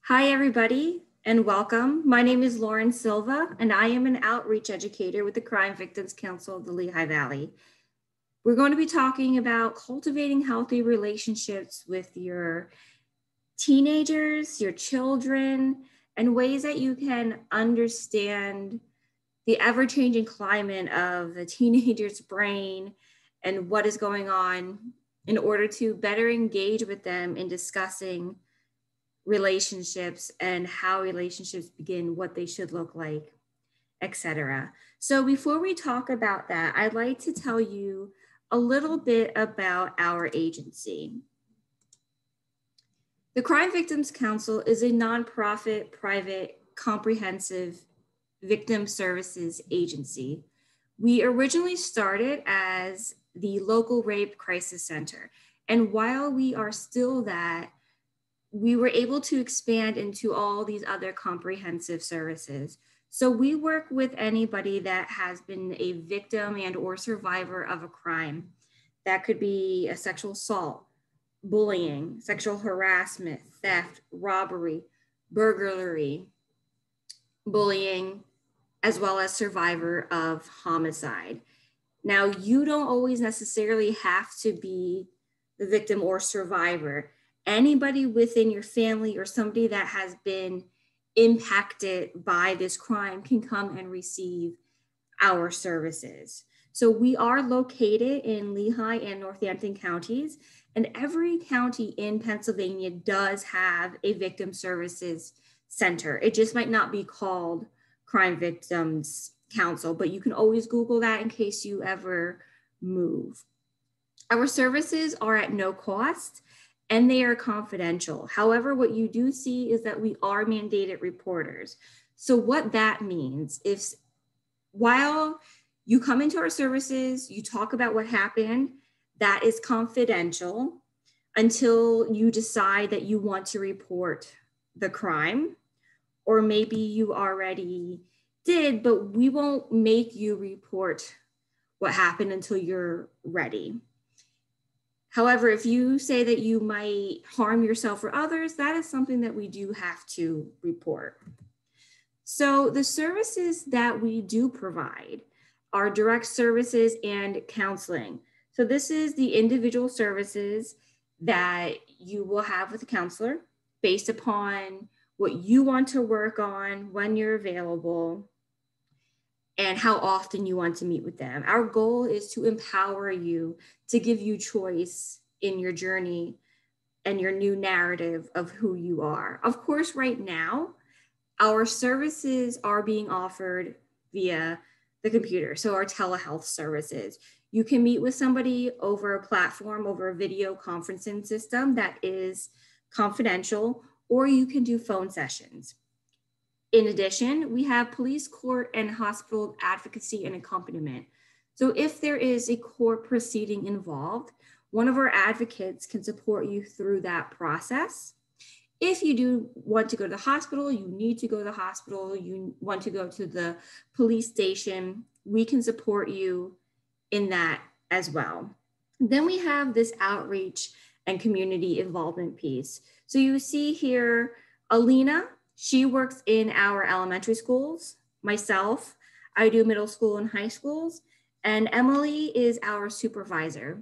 Hi, everybody, and welcome. My name is Lauren Silva, and I am an outreach educator with the Crime Victims Council of the Lehigh Valley. We're going to be talking about cultivating healthy relationships with your teenagers, your children, and ways that you can understand the ever-changing climate of the teenager's brain and what is going on in order to better engage with them in discussing relationships and how relationships begin, what they should look like, etc. So before we talk about that, I'd like to tell you a little bit about our agency. The Crime Victims Council is a nonprofit, private, comprehensive victim services agency. We originally started as the local rape crisis center. And while we are still that, we were able to expand into all these other comprehensive services. So we work with anybody that has been a victim and or survivor of a crime. That could be a sexual assault, bullying, sexual harassment, theft, robbery, burglary, bullying, as well as survivor of homicide. Now, you don't always necessarily have to be the victim or survivor. Anybody within your family or somebody that has been impacted by this crime can come and receive our services. So we are located in Lehigh and Northampton counties, and every county in Pennsylvania does have a victim services center. It just might not be called Crime Victims Council, but you can always Google that in case you ever move. Our services are at no cost and they are confidential. However, what you do see is that we are mandated reporters. So what that means is while you come into our services, you talk about what happened, that is confidential until you decide that you want to report the crime, or maybe you already did, but we won't make you report what happened until you're ready. However, if you say that you might harm yourself or others, that is something that we do have to report. So the services that we do provide are direct services and counseling. So this is the individual services that you will have with a counselor based upon what you want to work on, when you're available, and how often you want to meet with them. Our goal is to empower you, to give you choice in your journey and your new narrative of who you are. Of course, right now, our services are being offered via the computer, so our telehealth services. You can meet with somebody over a platform, over a video conferencing system that is confidential, or you can do phone sessions. In addition, we have police, court, and hospital advocacy and accompaniment. So if there is a court proceeding involved, one of our advocates can support you through that process. If you do want to go to the hospital, you need to go to the hospital, you want to go to the police station, we can support you in that as well. Then we have this outreach and community involvement piece. So you see here, Alina, she works in our elementary schools. Myself, I do middle school and high schools, and Emily is our supervisor.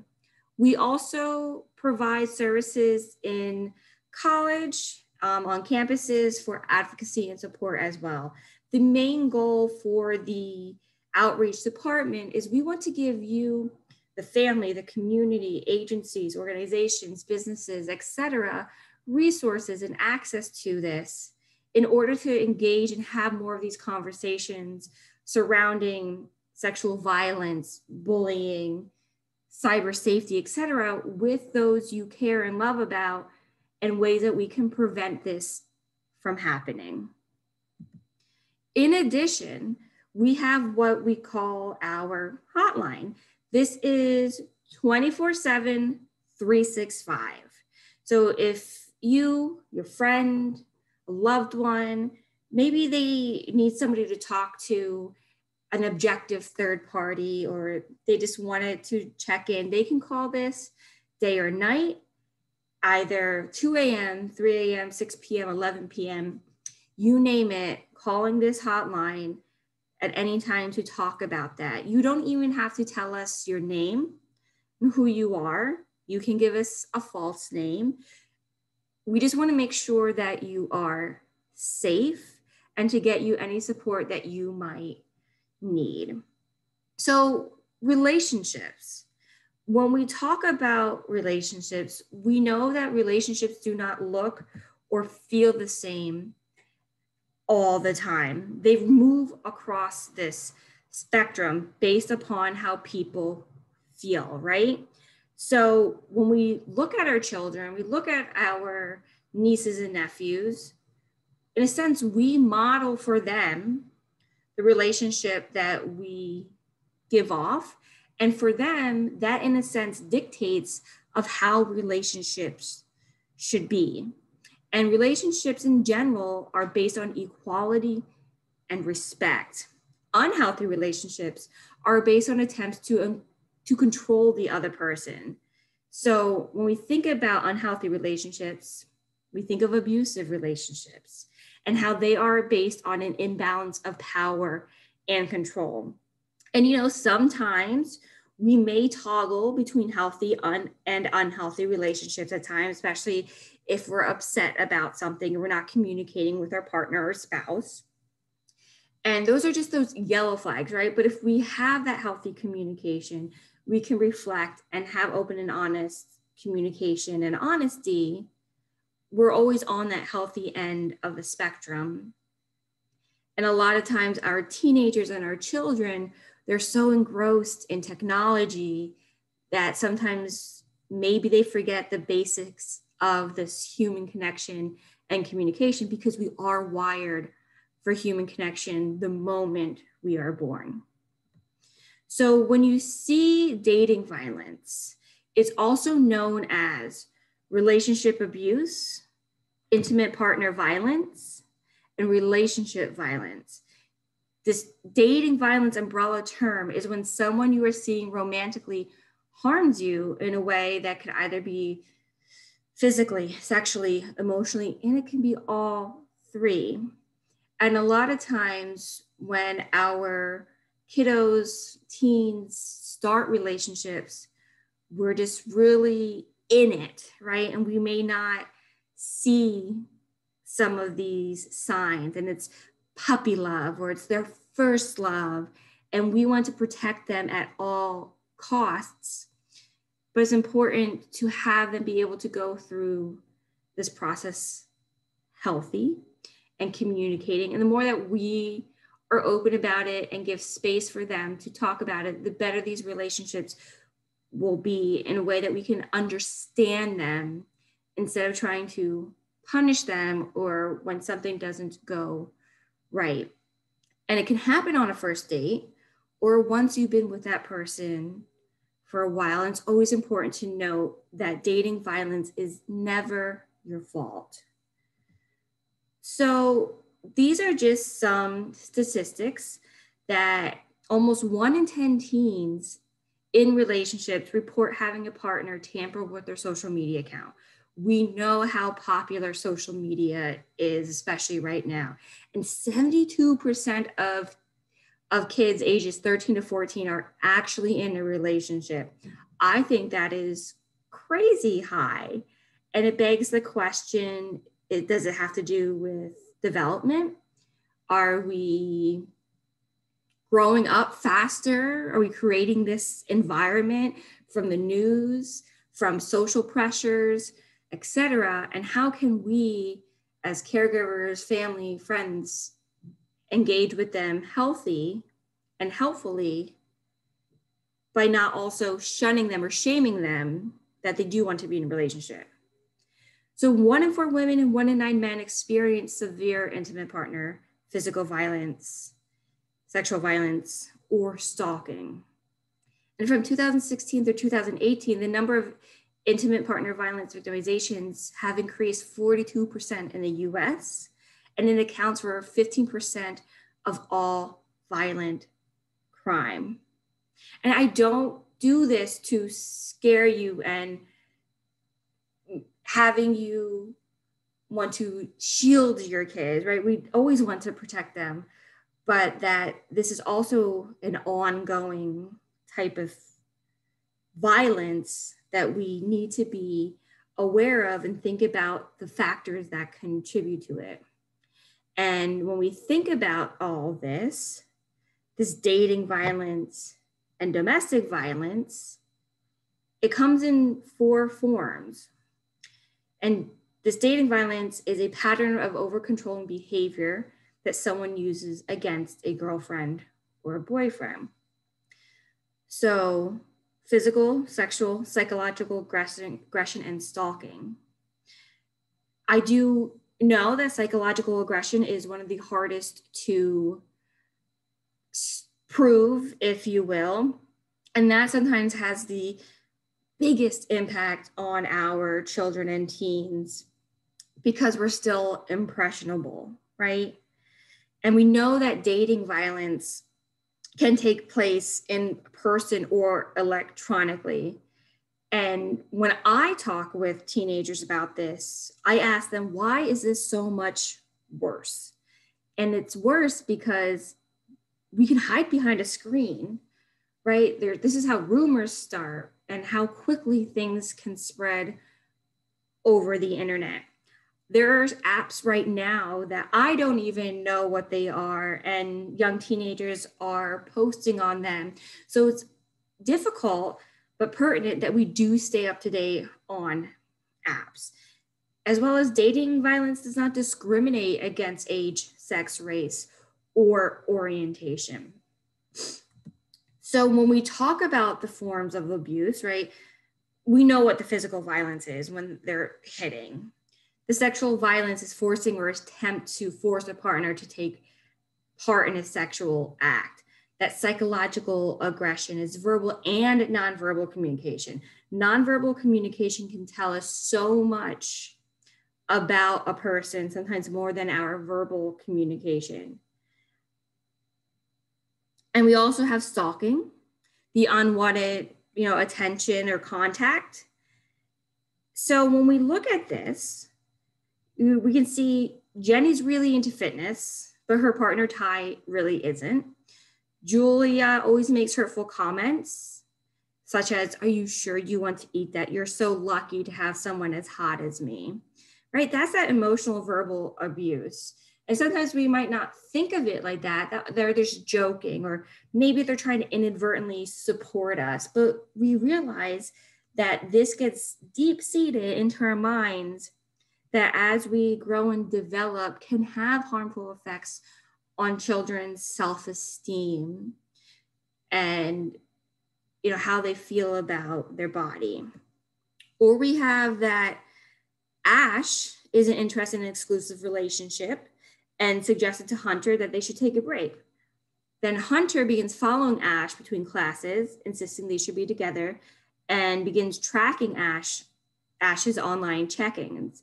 We also provide services in college, on campuses for advocacy and support as well. The main goal for the outreach department is we want to give you, the family, the community, agencies, organizations, businesses, etc., resources and access to this in order to engage and have more of these conversations surrounding sexual violence, bullying, cyber safety, etc., with those you care and love about, and ways that we can prevent this from happening. In addition, we have what we call our hotline. This is 24/7, 365. So if you, your friend, a loved one, maybe they need somebody to talk to, an objective third party, or they just wanted to check in, they can call this day or night. either 2 a.m., 3 a.m., 6 p.m., 11 p.m., you name it, calling this hotline at any time to talk about that. You don't even have to tell us your name and who you are. You can give us a false name. We just want to make sure that you are safe and to get you any support that you might need. So, relationships. When we talk about relationships, we know that relationships do not look or feel the same all the time. They move across this spectrum based upon how people feel, right? So when we look at our children, we look at our nieces and nephews, in a sense, we model for them the relationship that we give off. And for them, that in a sense dictates of how relationships should be. And relationships in general are based on equality and respect. Unhealthy relationships are based on attempts to control the other person. So when we think about unhealthy relationships, we think of abusive relationships and how they are based on an imbalance of power and control. And, sometimes we may toggle between healthy and unhealthy relationships at times, especially if we're upset about something or we're not communicating with our partner or spouse. And those are just those yellow flags, right? But if we have that healthy communication, we can reflect and have open and honest communication and honesty. We're always on that healthy end of the spectrum. And a lot of times our teenagers and our children, they're so engrossed in technology that sometimes maybe they forget the basics of this human connection and communication, because we are wired for human connection the moment we are born. So when you see dating violence, it's also known as relationship abuse, intimate partner violence, and relationship violence. This dating violence umbrella term is when someone you are seeing romantically harms you in a way that could either be physically, sexually, emotionally, and it can be all three. And a lot of times when our kiddos, teens start relationships, we're just really in it, right? And we may not see some of these signs, and it's puppy love or it's their first love, and we want to protect them at all costs. But it's important to have them be able to go through this process healthy and communicating. And the more that we are open about it and give space for them to talk about it, the better these relationships will be, in a way that we can understand them instead of trying to punish them or when something doesn't go right. And it can happen on a first date or once you've been with that person for a while. And it's always important to note that dating violence is never your fault. So these are just some statistics that almost 1 in 10 teens in relationships report having a partner tamper with their social media account. We know how popular social media is, especially right now. And 72% of kids ages 13 to 14 are actually in a relationship. I think that is crazy high. And it begs the question, does it have to do with development? Are we growing up faster? Are we creating this environment from the news, from social pressures, etc.? And how can we, as caregivers, family, friends, engage with them healthy and helpfully by not also shunning them or shaming them that they do want to be in a relationship? So 1 in 4 women and 1 in 9 men experience severe intimate partner physical violence, sexual violence, or stalking. And from 2016 through 2018, the number of intimate partner violence victimizations have increased 42% in the US, and it accounts for 15% of all violent crime. And I don't do this to scare you and having you want to shield your kids, right? We always want to protect them, but that this is also an ongoing type of violence that we need to be aware of and think about the factors that contribute to it. And when we think about all this dating violence and domestic violence, it comes in 4 forms. And this dating violence is a pattern of over-controlling behavior that someone uses against a girlfriend or a boyfriend. So physical, sexual, psychological aggression, and stalking. I do know that psychological aggression is one of the hardest to prove, if you will, and that sometimes has the biggest impact on our children and teens because we're still impressionable, right? And we know that dating violence can take place in person or electronically. And when I talk with teenagers about this, I ask them, why is this so much worse? And it's worse because we can hide behind a screen, right? This is how rumors start and how quickly things can spread over the internet. There's apps right now that I don't even know what they are, and young teenagers are posting on them. So it's difficult but pertinent that we do stay up to date on apps. As well as dating violence does not discriminate against age, sex, race, or orientation. So when we talk about the forms of abuse, right, we know what the physical violence is when they're hitting. The sexual violence is forcing or attempt to force a partner to take part in a sexual act. That psychological aggression is verbal and nonverbal communication. Nonverbal communication can tell us so much about a person, sometimes more than our verbal communication. And we also have stalking, the unwanted, attention or contact. So when we look at this, we can see Jenny's really into fitness, but her partner Ty really isn't. Julia always makes hurtful comments, such as, "Are you sure you want to eat that? You're so lucky to have someone as hot as me," right? That's that emotional verbal abuse. And sometimes we might not think of it like that they're just joking, or maybe they're trying to inadvertently support us. But we realize that this gets deep-seated into our minds, that as we grow and develop can have harmful effects on children's self-esteem and how they feel about their body. Or we have that Ash isn't interested in an exclusive relationship and suggested to Hunter that they should take a break. Then Hunter begins following Ash between classes, insisting they should be together, and begins tracking Ash's online check-ins.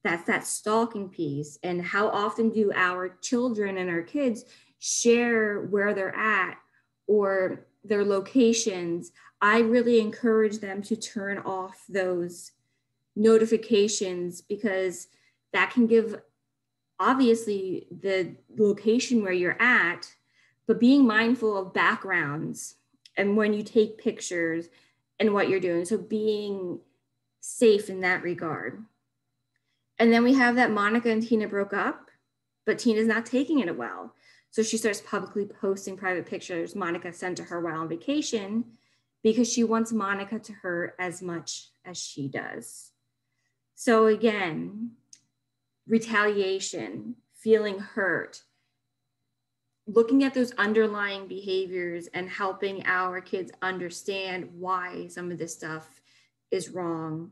That's that stalking piece. And how often do our children and our kids share where they're at or their locations? I really encourage them to turn off those notifications, because that can give obviously the location where you're at, but being mindful of backgrounds and when you take pictures and what you're doing. So being safe in that regard. And then we have that Monica and Tina broke up, but Tina's not taking it well. So she starts publicly posting private pictures Monica sent to her while on vacation, because she wants Monica to hurt as much as she does. So again, retaliation, feeling hurt, looking at those underlying behaviors and helping our kids understand why some of this stuff is wrong,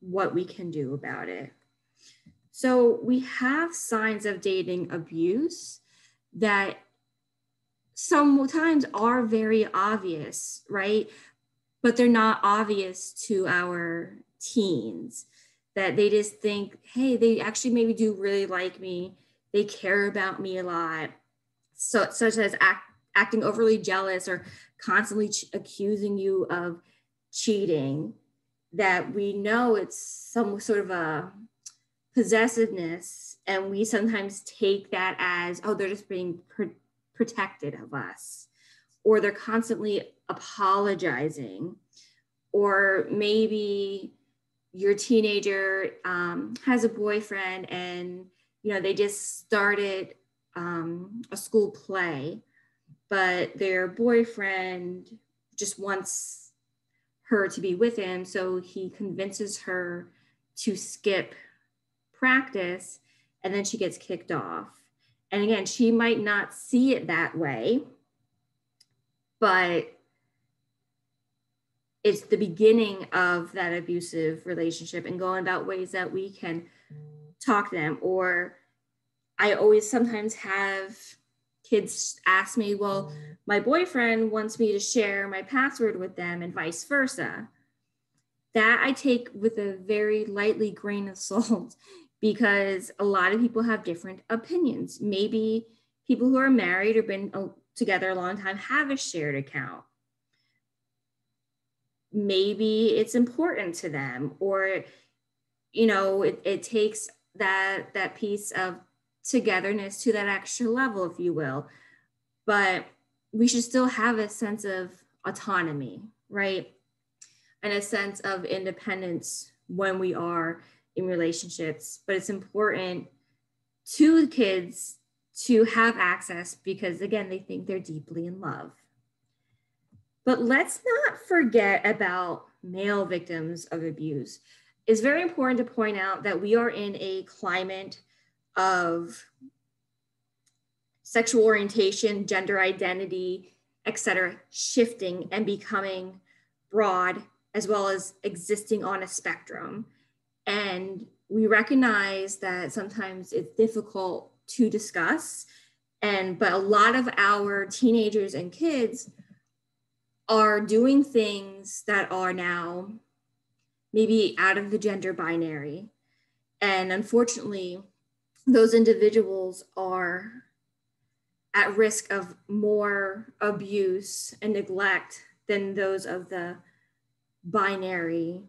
what we can do about it. So we have signs of dating abuse that sometimes are very obvious, right? But they're not obvious to our teens, that they just think, hey, they actually maybe do really like me. They care about me a lot. So, such as acting overly jealous or constantly accusing you of cheating. that we know it's some sort of a possessiveness, and we sometimes take that as, oh, they're just being protected of us, or they're constantly apologizing, or maybe your teenager has a boyfriend and they just started a school play, but their boyfriend just wants her to be with him, so he convinces her to skip practice, and then she gets kicked off. And again, she might not see it that way, but it's the beginning of that abusive relationship, and going about ways that we can talk to them. Or I always sometimes have kids ask me, well, my boyfriend wants me to share my password with them and vice versa. That I take with a very lightly grain of salt, because a lot of people have different opinions. Maybe people who are married or been together a long time have a shared account. Maybe it's important to them, or it takes that piece of togetherness to that extra level, if you will. But we should still have a sense of autonomy, right? And a sense of independence when we are in relationships. But it's important to the kids to have access, because again, they think they're deeply in love. But let's not forget about male victims of abuse. It's very important to point out that we are in a climate of sexual orientation, gender identity, etc., shifting and becoming broad, as well as existing on a spectrum. And we recognize that sometimes it's difficult to discuss, but a lot of our teenagers and kids are doing things that are now maybe out of the gender binary. And unfortunately, those individuals are at risk of more abuse and neglect than those of the binary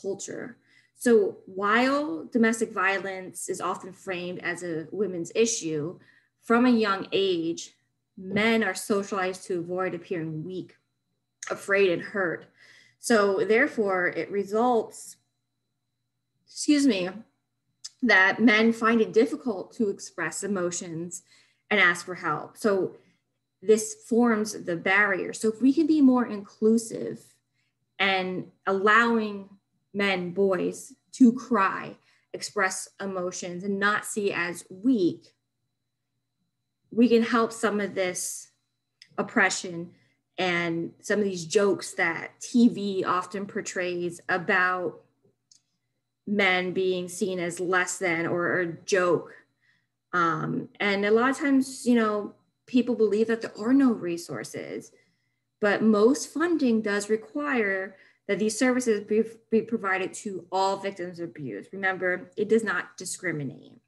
culture. So while domestic violence is often framed as a women's issue, from a young age, men are socialized to avoid appearing weak, afraid, and hurt. So therefore, it results, that men find it difficult to express emotions and ask for help. So this forms the barrier. So if we can be more inclusive and allowing men, boys to cry, express emotions, and not see as weak, we can help some of this oppression and some of these jokes that TV often portrays about men being seen as less than or a joke. And a lot of times, people believe that there are no resources, but most funding does require that these services be provided to all victims of abuse. Remember, it does not discriminate.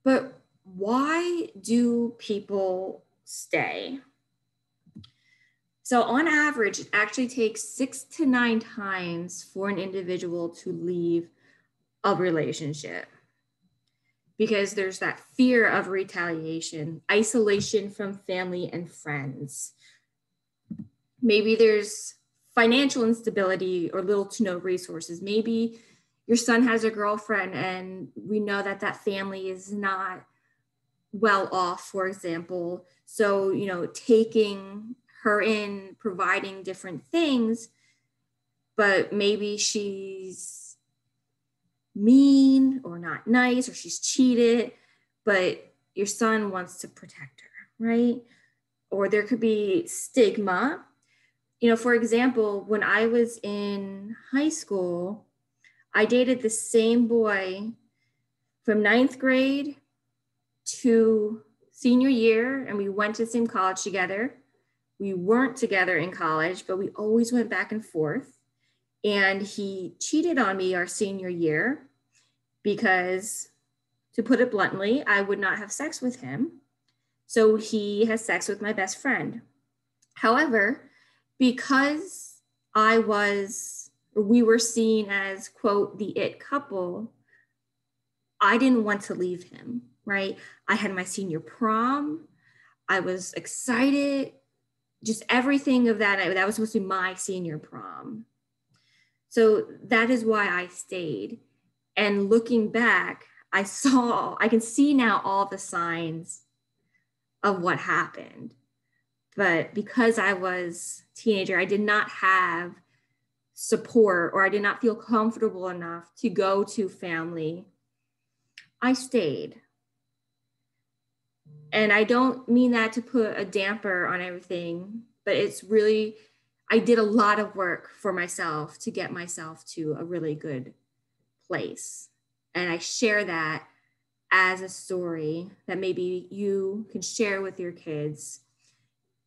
But why do people stay? So on average, it actually takes 6 to 9 times for an individual to leave a relationship, because there's that fear of retaliation, isolation from family and friends. Maybe there's financial instability or little to no resources. Maybe your son has a girlfriend and we know that that family is not well off, for example. So, taking her in, providing different things, but maybe she's mean or not nice, or she's cheated, but your son wants to protect her, right? Or there could be stigma. For example, when I was in high school, I dated the same boy from 9th grade to senior year, and we went to the same college together. We weren't together in college, but we always went back and forth. And he cheated on me our senior year because, to put it bluntly, I would not have sex with him. So he has sex with my best friend. However, because we were seen as, quote, the it couple, I didn't want to leave him, right? I had my senior prom. I was excited, just everything of that night. That was supposed to be my senior prom. So that is why I stayed. And looking back, I can see now all the signs of what happened. But because I was a teenager, I did not have support, or I did not feel comfortable enough to go to family. I stayed. And I don't mean that to put a damper on everything, but it's really, I did a lot of work for myself to get myself to a really good place. And I share that as a story that maybe you can share with your kids,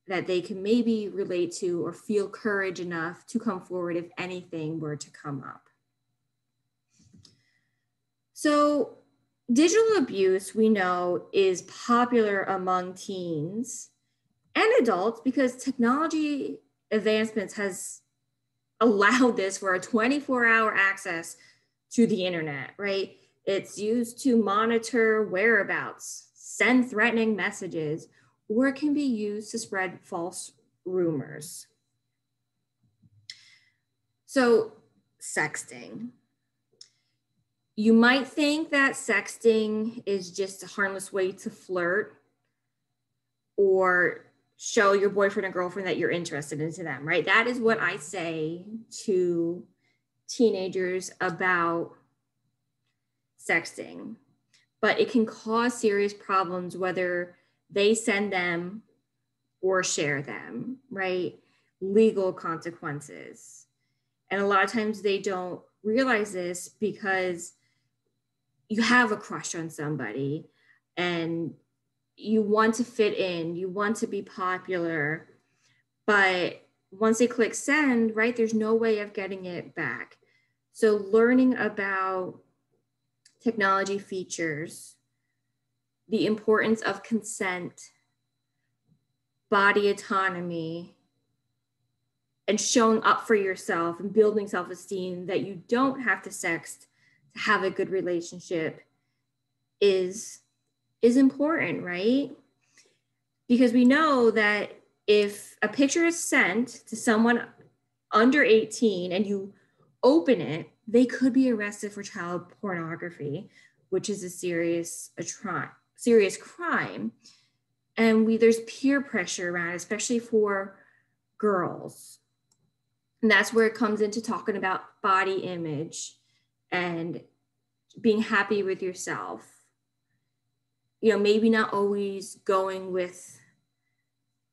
that they can maybe relate to or feel courage enough to come forward if anything were to come up. So digital abuse, we know, is popular among teens and adults because technology advancements has allowed this for a 24-hour access to the internet, right? It's used to monitor whereabouts, send threatening messages, or it can be used to spread false rumors. So, sexting. You might think that sexting is just a harmless way to flirt or show your boyfriend or girlfriend that you're interested into them, right? That is what I say to teenagers about sexting. But it can cause serious problems whether they send them or share them, right? Legal consequences. And a lot of times they don't realize this because you have a crush on somebody and you want to fit in, you want to be popular, but once they click send, right, there's no way of getting it back. So learning about technology features, the importance of consent, body autonomy, and showing up for yourself and building self-esteem, that you don't have to sext to have a good relationship is important, right? Because we know that if a picture is sent to someone under 18 and you open it, they could be arrested for child pornography, which is a serious crime. And there's peer pressure around, especially for girls. And that's where it comes into talking about body image and being happy with yourself. You know, maybe not always going with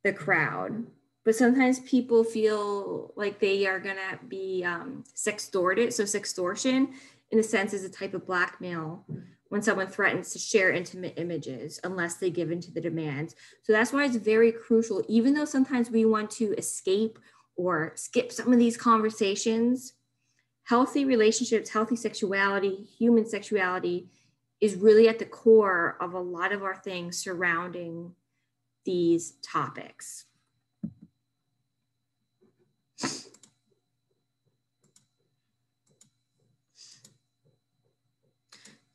the crowd, but sometimes people feel like they are gonna be sextorted. So sextortion, in a sense, is a type of blackmail when someone threatens to share intimate images unless they give into the demands. So that's why it's very crucial, even though sometimes we want to escape or skip some of these conversations, healthy relationships, healthy sexuality, human sexuality is really at the core of a lot of our things surrounding these topics.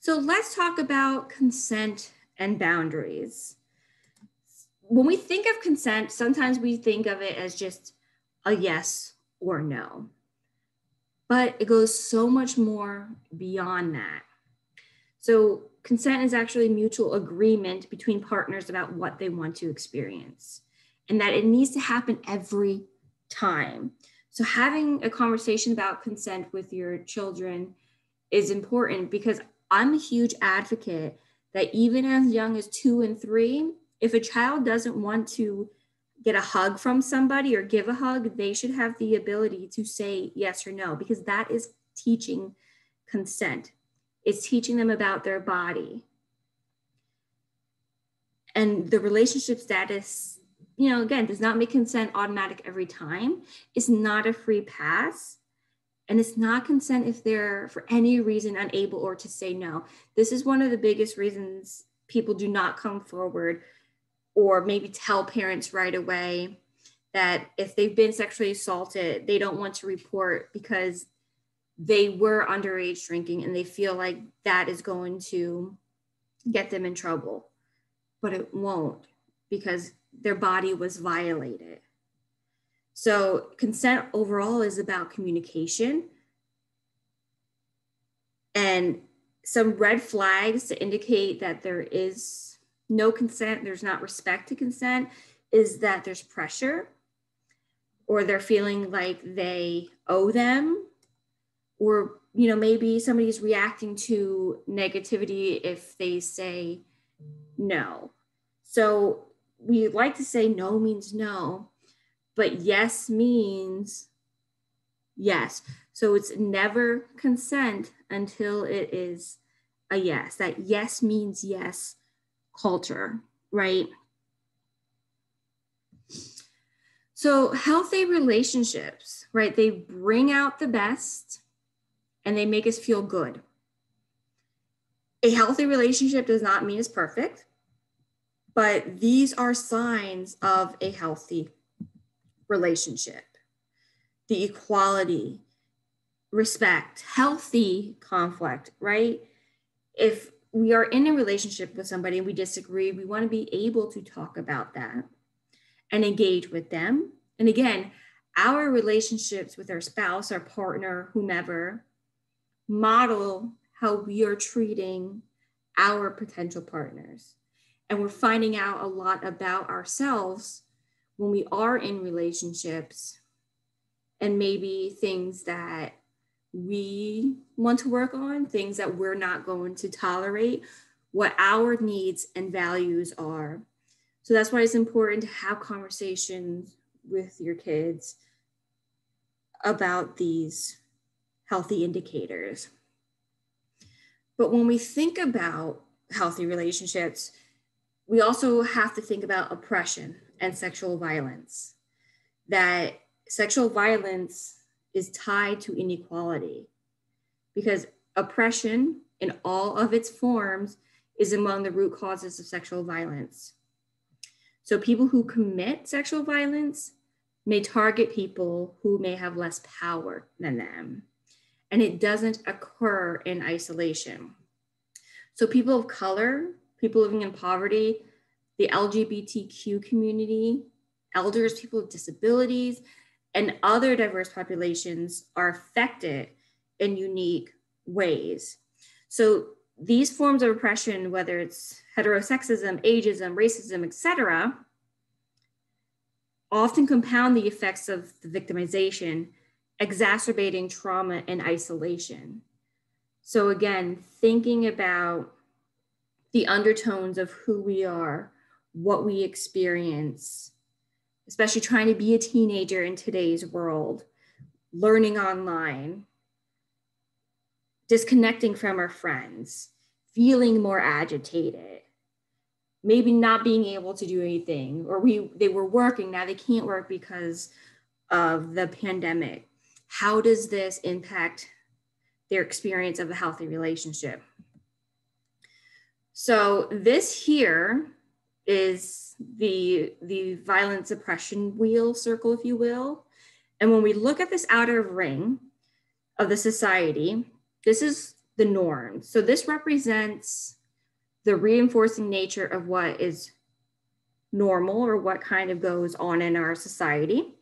So let's talk about consent and boundaries. When we think of consent, sometimes we think of it as just a yes or no, but it goes so much more beyond that. So consent is actually mutual agreement between partners about what they want to experience, and that it needs to happen every time. So having a conversation about consent with your children is important, because I'm a huge advocate that even as young as 2 and 3, if a child doesn't want to get a hug from somebody or give a hug, they should have the ability to say yes or no, because that is teaching consent. It's teaching them about their body. And the relationship status, you know, again, does not make consent automatic every time. It's not a free pass. And it's not consent if they're for any reason unable or to say no. This is one of the biggest reasons people do not come forward or maybe tell parents right away that if they've been sexually assaulted, they don't want to report because they were underage drinking and they feel like that is going to get them in trouble, but it won't because their body was violated. So consent overall is about communication, and some red flags to indicate that there is no consent, there's not respect to consent, is that there's pressure, or they're feeling like they owe them, or maybe somebody's reacting to negativity if they say no. So we like to say no means no, but yes means yes. So it's never consent until it is a yes. That yes means yes culture, right? So healthy relationships, right? They bring out the best and they make us feel good. A healthy relationship does not mean it's perfect, but these are signs of a healthy relationship. The equality, respect, healthy conflict, right? If we are in a relationship with somebody and we disagree, we want to be able to talk about that and engage with them. And again, our relationships with our spouse, our partner, whomever, model how we are treating our potential partners. And we're finding out a lot about ourselves when we are in relationships, and maybe things that we want to work on, things that we're not going to tolerate, what our needs and values are. So that's why it's important to have conversations with your kids about these healthy indicators. But when we think about healthy relationships, we also have to think about oppression and sexual violence. That sexual violence is tied to inequality, because oppression in all of its forms is among the root causes of sexual violence. So people who commit sexual violence may target people who may have less power than them. And it doesn't occur in isolation. So people of color, people living in poverty, the LGBTQ community, elders, people with disabilities, and other diverse populations are affected in unique ways. So these forms of oppression, whether it's heterosexism, ageism, racism, etc., often compound the effects of the victimization, exacerbating trauma and isolation. So again, thinking about the undertones of who we are, what we experience, especially trying to be a teenager in today's world, learning online, disconnecting from our friends, feeling more agitated, maybe not being able to do anything, or they were working, now they can't work because of the pandemic. How does this impact their experience of a healthy relationship? So this here is the violence oppression wheel circle, if you will. And when we look at this outer ring of the society, this is the norm. So this represents the reinforcing nature of what is normal or what kind of goes on in our society.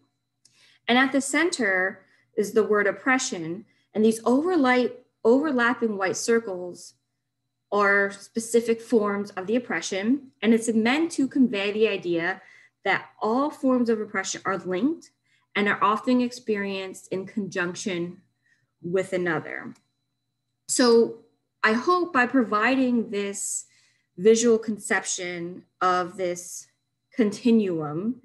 And at the center is the word oppression. And these overlapping white circles are specific forms of the oppression. And it's meant to convey the idea that all forms of oppression are linked and are often experienced in conjunction with another. So I hope by providing this visual conception of this continuum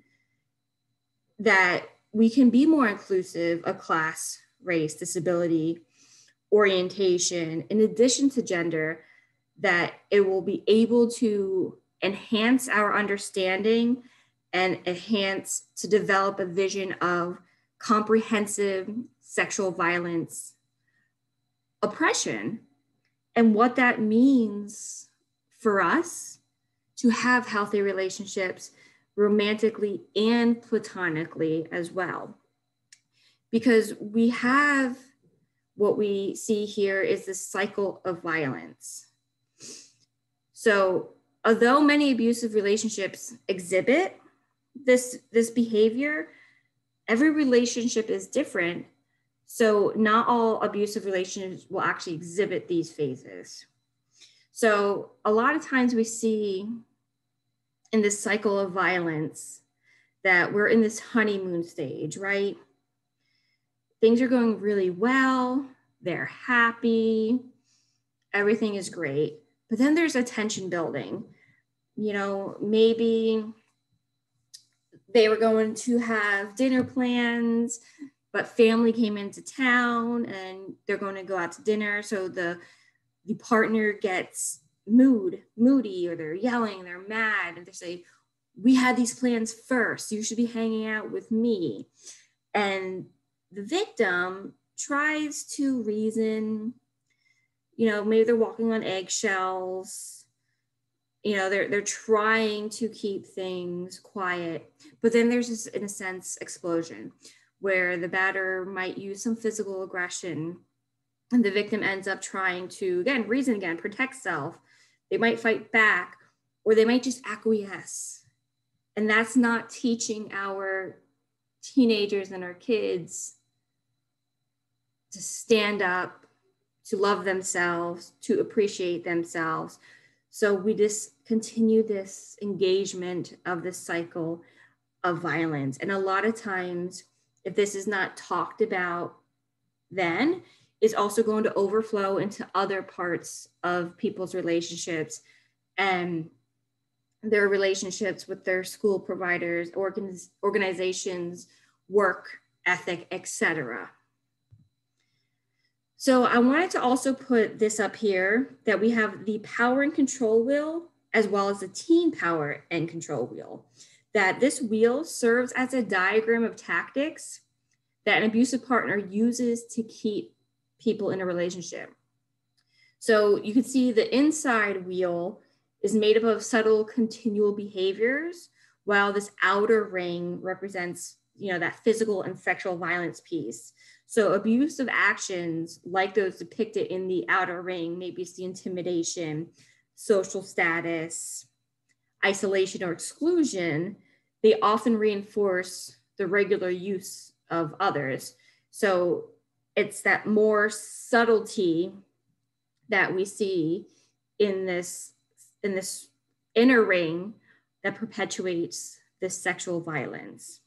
that we can be more inclusive of class, race, disability, orientation, in addition to gender, that it will be able to enhance our understanding and enhance to develop a vision of comprehensive sexual violence oppression and what that means for us to have healthy relationships, romantically and platonically as well. Because we have what we see here is the cycle of violence. So although many abusive relationships exhibit this behavior, every relationship is different. So not all abusive relationships will actually exhibit these phases. So a lot of times we see in this cycle of violence that we're in this honeymoon stage, right? Things are going really well, they're happy, everything is great. But then there's a tension building. You know, maybe they were going to have dinner plans, but family came into town and they're going to go out to dinner. So the partner gets moody, or they're yelling, they're mad, and they say, we had these plans first, you should be hanging out with me. And the victim tries to reason, you know, maybe they're walking on eggshells, you know, they're trying to keep things quiet. But then there's this, in a sense, explosion where the batterer might use some physical aggression and the victim ends up trying to, again, reason again, protect self. They might fight back, or they might just acquiesce. And that's not teaching our teenagers and our kids to stand up, to love themselves, to appreciate themselves. So we just continue this engagement of this cycle of violence. And a lot of times, if this is not talked about then, is also going to overflow into other parts of people's relationships and their relationships with their school providers, organizations, work ethic, etc. So I wanted to also put this up here, that we have the power and control wheel as well as the teen power and control wheel. That this wheel serves as a diagram of tactics that an abusive partner uses to keep people in a relationship. So you can see the inside wheel is made up of subtle continual behaviors, while this outer ring represents, you know, that physical and sexual violence piece. So abusive actions like those depicted in the outer ring, maybe it's the intimidation, social status, isolation, or exclusion, they often reinforce the regular use of others. So it's that more subtlety that we see in this inner ring that perpetuates this sexual violence.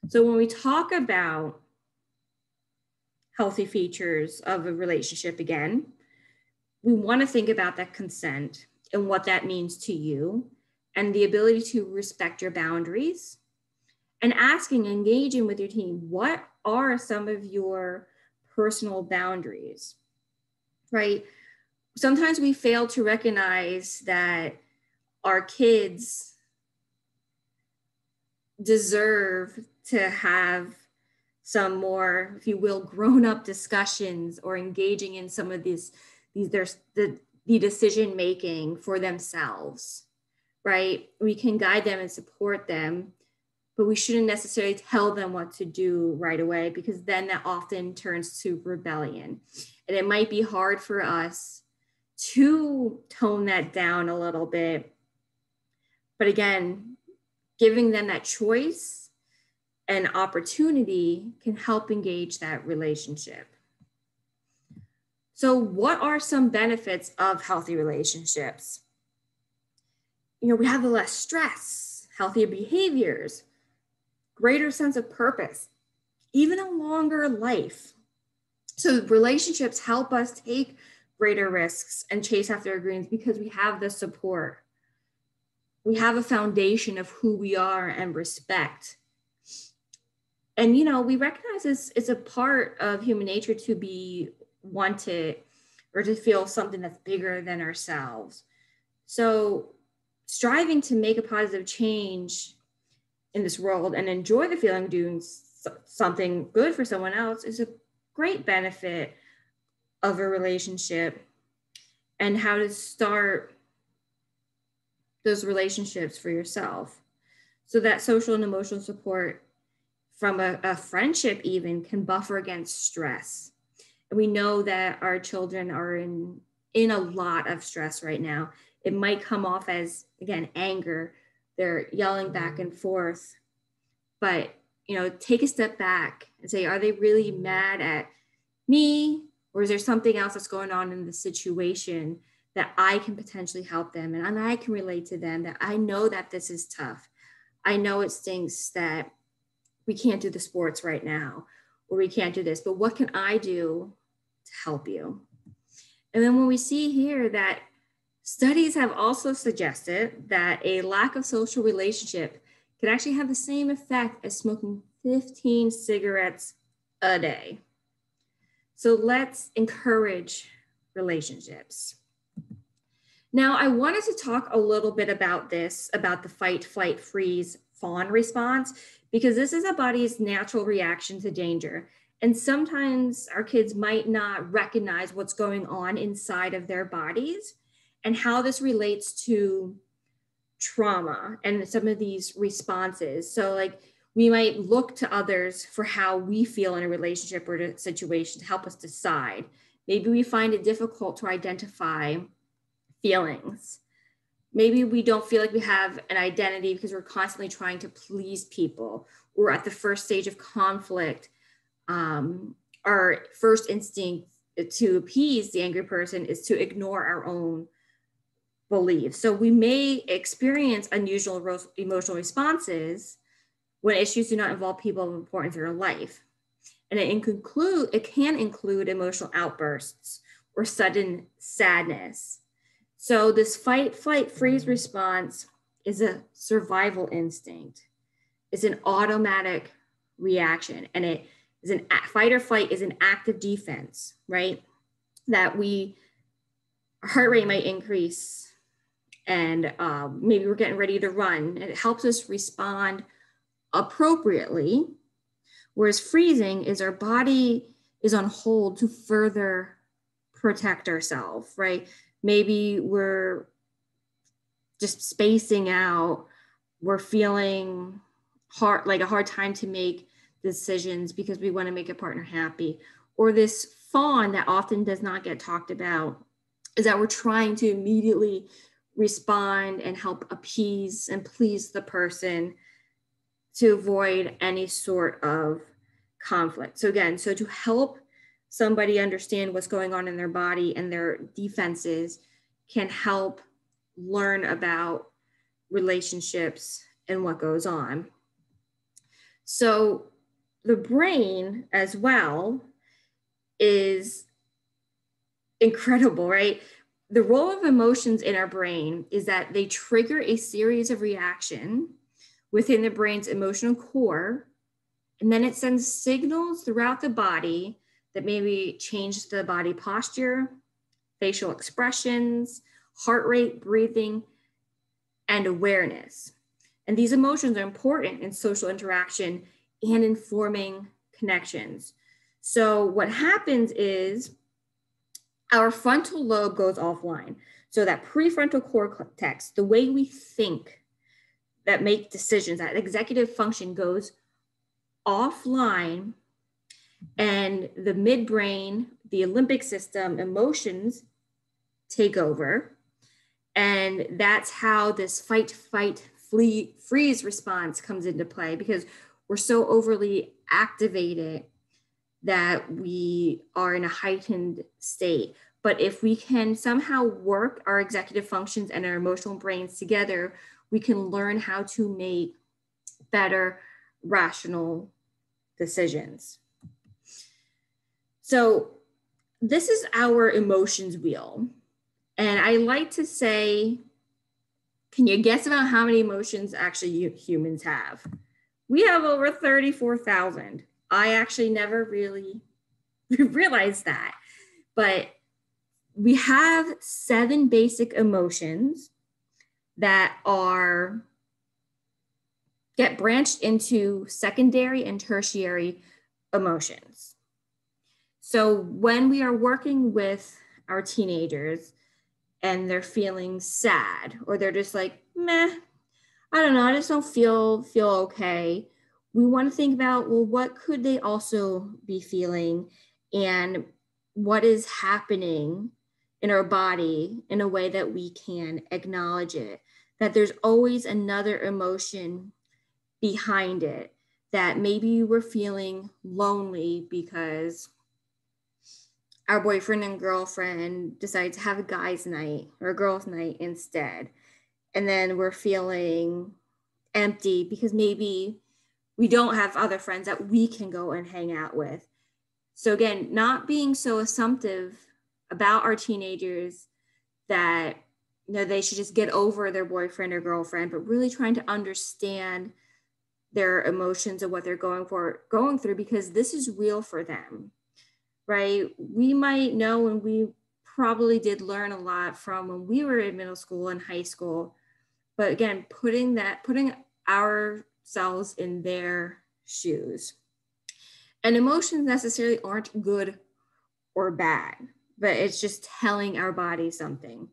So when we talk about healthy features of a relationship, again, we want to think about that consent and what that means to you, and the ability to respect your boundaries, and asking, engaging with your team, what are some of your personal boundaries, right? Sometimes we fail to recognize that our kids deserve to have some more, if you will, grown-up discussions, or engaging in some of these there's the decision making for themselves, right? We can guide them and support them, but we shouldn't necessarily tell them what to do right away, because then that often turns to rebellion. And it might be hard for us to tone that down a little bit. But again, giving them that choice and opportunity can help engage that relationship. So what are some benefits of healthy relationships? You know, we have less stress, healthier behaviors, greater sense of purpose, even a longer life. So relationships help us take greater risks and chase after our dreams because we have the support. We have a foundation of who we are and respect. And, you know, we recognize this is a part of human nature to be wanted or to feel something that's bigger than ourselves. So striving to make a positive change in this world and enjoy the feeling of doing something good for someone else is a great benefit of a relationship, and how to start those relationships for yourself. So that social and emotional support from a friendship even can buffer against stress. And we know that our children are in a lot of stress right now. It might come off as, again, anger. They're yelling back and forth. But, take a step back and say, are they really mad at me? Or is there something else that's going on in the situation that I can potentially help them and I can relate to them, that I know that this is tough. I know it stinks that we can't do the sports right now, or we can't do this, but what can I do to help you? And then when we see here that studies have also suggested that a lack of social relationship can actually have the same effect as smoking 15 cigarettes a day. So let's encourage relationships. Now, I wanted to talk a little bit about the fight, flight, freeze, fawn response, because this is a body's natural reaction to danger. And sometimes our kids might not recognize what's going on inside of their bodies and how this relates to trauma and some of these responses. So like we might look to others for how we feel in a relationship or a situation to help us decide. Maybe we find it difficult to identify feelings. Maybe we don't feel like we have an identity because we're constantly trying to please people. Or at the first stage of conflict, our first instinct to appease the angry person is to ignore our own beliefs. So we may experience unusual emotional responses when issues do not involve people of importance in our life. And it can include emotional outbursts or sudden sadness. So this fight, flight, freeze response is a survival instinct. It's an automatic reaction, and it is fight or flight is an active defense, right? That our heart rate might increase, and maybe we're getting ready to run. And it helps us respond appropriately. Whereas freezing is our body is on hold to further protect ourselves, right? Maybe we're just spacing out. We're feeling like a hard time to make decisions because we want to make a partner happy. Or this fawn that often does not get talked about is that we're trying to immediately respond and help appease and please the person to avoid any sort of conflict. So again, to help somebody understand what's going on in their body and their defenses can help learn about relationships and what goes on. So the brain as well is incredible, right? The role of emotions in our brain is that they trigger a series of reactions within the brain's emotional core, and then it sends signals throughout the body that maybe change the body posture, facial expressions, heart rate, breathing, and awareness. And these emotions are important in social interaction and in forming connections. So what happens is our frontal lobe goes offline. So that prefrontal cortex, the way we think, that make decisions, that executive function goes offline, and the midbrain, the limbic system, emotions take over. And that's how this fight, freeze response comes into play, because we're so overly activated that we are in a heightened state. But if we can somehow work our executive functions and our emotional brains together, we can learn how to make better, rational decisions. So this is our emotions wheel. And I like to say, can you guess about how many emotions actually humans have? We have over 34,000. I actually never really realized that. But we have 7 basic emotions that get branched into secondary and tertiary emotions. So when we are working with our teenagers and they're feeling sad, or they're just like, meh, I don't know, I just don't feel okay. We want to think about, well, what could they also be feeling, and what is happening in our body in a way that we can acknowledge it, that there's always another emotion behind it, that maybe you were feeling lonely because our boyfriend and girlfriend decided to have a guy's night or a girl's night instead. And then we're feeling empty because maybe we don't have other friends that we can go and hang out with. So again, not being so assumptive about our teenagers that they should just get over their boyfriend or girlfriend, but really trying to understand their emotions and what they're going through, because this is real for them, right? We might know, and we probably did learn a lot from when we were in middle school and high school, but again, putting ourselves in their shoes. And emotions necessarily aren't good or bad, but it's just telling our body something.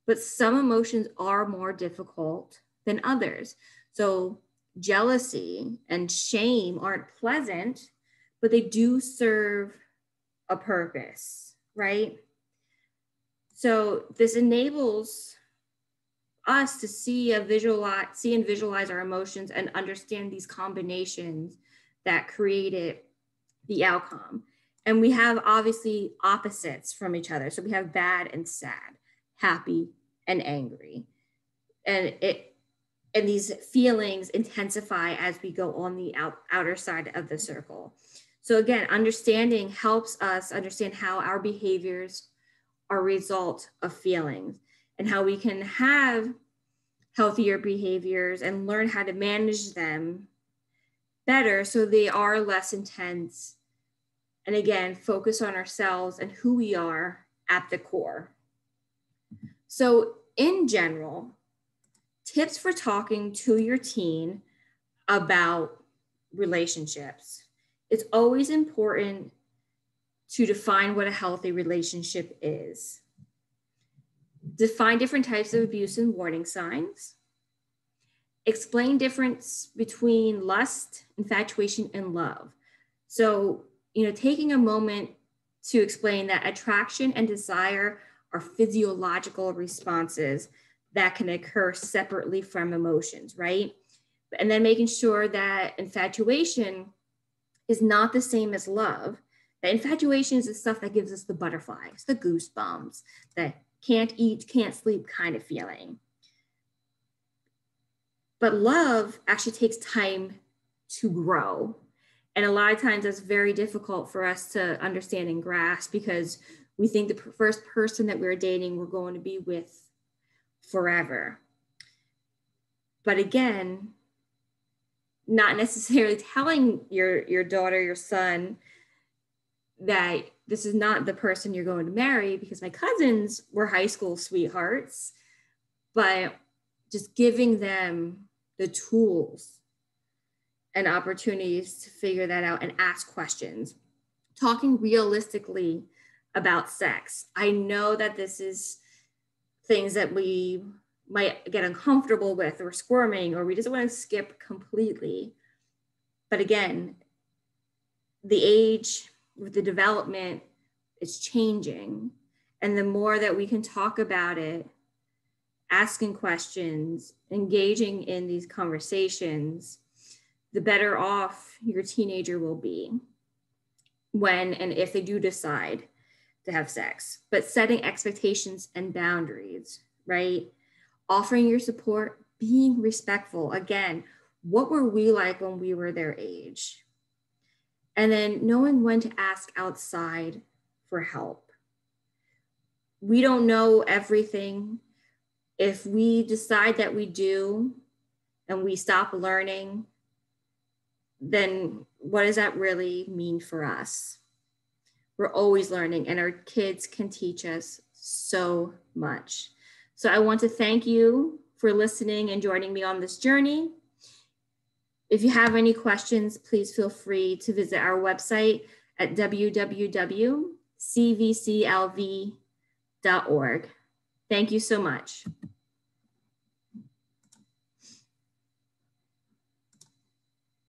But some emotions are more difficult than others. So jealousy and shame aren't pleasant, but they do serve a purpose, right? So this enables us to see and visualize our emotions and understand these combinations that created the outcome. And we have obviously opposites from each other. So we have bad and sad, happy and angry. And these feelings intensify as we go on the outer side of the circle. So again, understanding helps us understand how our behaviors are a result of feelings, and how we can have healthier behaviors and learn how to manage them better so they are less intense. And again, focus on ourselves and who we are at the core. So in general, tips for talking to your teen about relationships. It's always important to define what a healthy relationship is. Define different types of abuse and warning signs. Explain difference between lust, infatuation, and love. So, taking a moment to explain that attraction and desire are physiological responses that can occur separately from emotions, right? And then making sure that infatuation is not the same as love. That infatuation is the stuff that gives us the butterflies, the goosebumps, the can't eat, can't sleep kind of feeling. But love actually takes time to grow. And a lot of times that's very difficult for us to understand and grasp, because we think the first person that we're dating, we're going to be with forever. But again, not necessarily telling your daughter, your son, that this is not the person you're going to marry, because my cousins were high school sweethearts, but just giving them the tools and opportunities to figure that out and ask questions. Talking realistically about sex. I know that this is things that we might get uncomfortable with, or squirming, or we just want to skip completely. But again, the age with the development is changing. And the more that we can talk about it, asking questions, engaging in these conversations, the better off your teenager will be when and if they do decide to have sex. But setting expectations and boundaries, right? Offering your support, being respectful. Again, what were we like when we were their age? And then knowing when to ask outside for help. We don't know everything. If we decide that we do and we stop learning, then what does that really mean for us? We're always learning, and our kids can teach us so much. So I want to thank you for listening and joining me on this journey. If you have any questions, please feel free to visit our website at www.cvclv.org. Thank you so much.